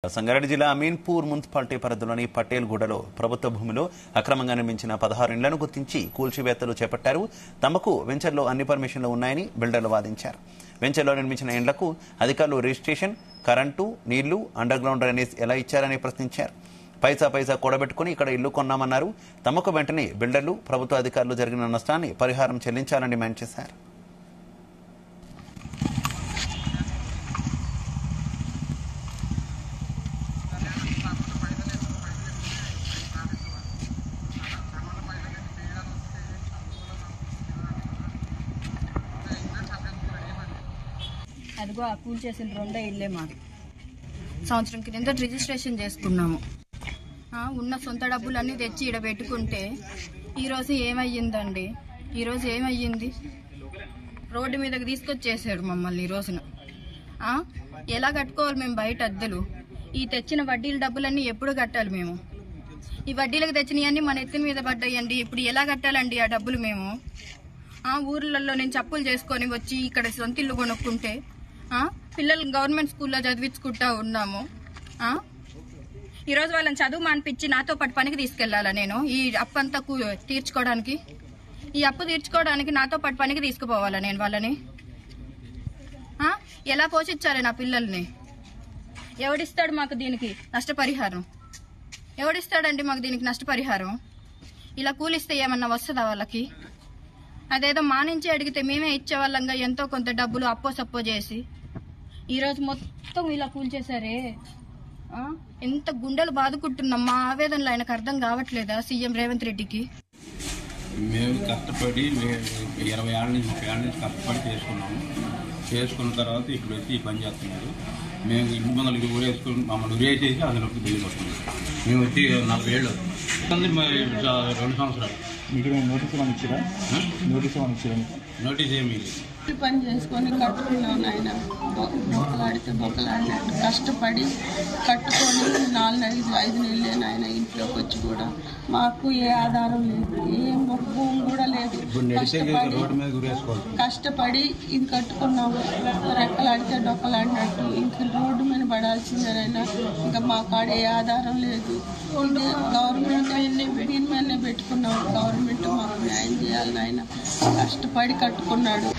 సంగారెడ్డి జిల్లా అమీన్పూర్ మున్సిపాలిటీ పరిధిలోని పటేల్గూడలో ప్రభుత్వ భూమిలో అక్రమంగా నిర్మించిన 16 ఇళ్లను గుర్తించి కూల్చివేతలు చేపట్టారు. తమకు వెంచర్లో అన్ని పర్మిషన్లు ఉన్నాయని బిల్డర్లు వాదించారు. వెంచర్లో నిర్మించిన ఇండ్లకు అధికారులు రిజిస్ట్రేషన్, కరెంటు, నీళ్లు, అండర్ గ్రౌండ్ డ్రైనేజ్ ఎలా ఇచ్చారని ప్రశ్నించారు. పైసా కూడబెట్టుకుని ఇక్కడ ఇల్లు కొన్నామన్నారు. తమకు వెంటనే బిల్డర్లు, ప్రభుత్వ అధికారులు జరిగిన నష్టాన్ని పరిహారం చెల్లించాలని డిమాండ్ చేశారు. అదిగో ఆ కూల్ చేసిన 2 ఇళ్లే మాది. సంవత్సరం కింద రిజిస్ట్రేషన్ చేసుకున్నాము. ఉన్న సొంత డబ్బులన్నీ తెచ్చి ఇక్కడ పెట్టుకుంటే ఈరోజు ఏమయ్యిందండి? ఈరోజు ఏమయ్యింది? రోడ్డు మీదకి తీసుకొచ్చేసాడు మమ్మల్ని. ఈ రోజున ఎలా కట్టుకోవాలి మేము బయట అద్దెలు? ఈ తెచ్చిన వడ్డీల డబ్బులన్నీ ఎప్పుడు కట్టాలి మేము? ఈ వడ్డీలకు తెచ్చినవన్నీ మన ఎత్తి మీద పడ్డాయండి. ఇప్పుడు ఎలా కట్టాలండి ఆ డబ్బులు మేము? ఊర్లలో నేను అప్పులు చేసుకొని వచ్చి ఇక్కడ సొంత ఇల్లు కొనుక్కుంటే పిల్లలు గవర్నమెంట్ స్కూల్లో చదివించుకుంటా ఉన్నాము. ఈరోజు వాళ్ళని చదువు మానిపించి నాతో పాటు పనికి తీసుకెళ్లాలా నేను? ఈ అప్పు అంతా తీర్చుకోవడానికి, ఈ అప్పు తీర్చుకోవడానికి నాతో పాటు పనికి తీసుకుపోవాలా నేను వాళ్ళని? ఎలా పోషించాలి నా పిల్లల్ని? ఎవడిస్తాడు మాకు దీనికి నష్టపరిహారం? ఎవడిస్తాడండి మాకు దీనికి నష్టపరిహారం? ఇలా కూలిస్తే ఏమన్నా వస్తుందా వాళ్ళకి? అదేదో మానించి అడిగితే మేమే ఇచ్చేవాళ్ళంగా ఎంతో కొంత డబ్బులు అప్పో సప్పో చేసి. ఈరోజు మొత్తం ఇలా కూల్చేశారే. ఎంత గుండెలు బాదుకుంటున్నాం. మా ఆవేదనలు ఆయనకు అర్థం కావట్లేదా సీఎం రేవంత్ రెడ్డికి? మేము కష్టపడి 20 ఏళ్ళ నుంచి 30 ఏళ్ళ నుంచి కష్టపడి చేసుకున్న తర్వాత ఇప్పుడు వచ్చి ఈ పని చేస్తున్నారు. మేము ఇంటి ముందర ఇది ఊరేసుకుని మమ్మల్ని ఉరేసేసి అందులోకి బిల్లు వస్తుంది. మేము వచ్చి 40 ఏళ్ళు 2 సంవత్సరాలు. మీకు నోటీస్ ఏమైనా ఇచ్చారా? నోటీస్ ఏమీ లేదు. పని చేసుకొని కట్టుకున్నాం నాయన. బొక్కలాడినట్టు కష్టపడి కట్టుకొని 4-5 నెలలే నాయన. ఇంట్లోకి వచ్చి కూడా మాకు ఏ ఆధారం లేదు, ఏ భూమి కూడా లేదు. కష్టపడి ఇది కట్టుకున్నాము. రెక్కలాడితే డొక్కలాడినట్టు ఇంక రోడ్డు మీద పడాల్సిందేనైనా. ఇంకా మా కాడ ఏ ఆధారం లేదు. గవర్నమెంట్ దీని మీదనే పెట్టుకున్నాము. గవర్నమెంట్ మాకు న్యాయం చేయాలి నాయన. కష్టపడి కట్టుకున్నాడు.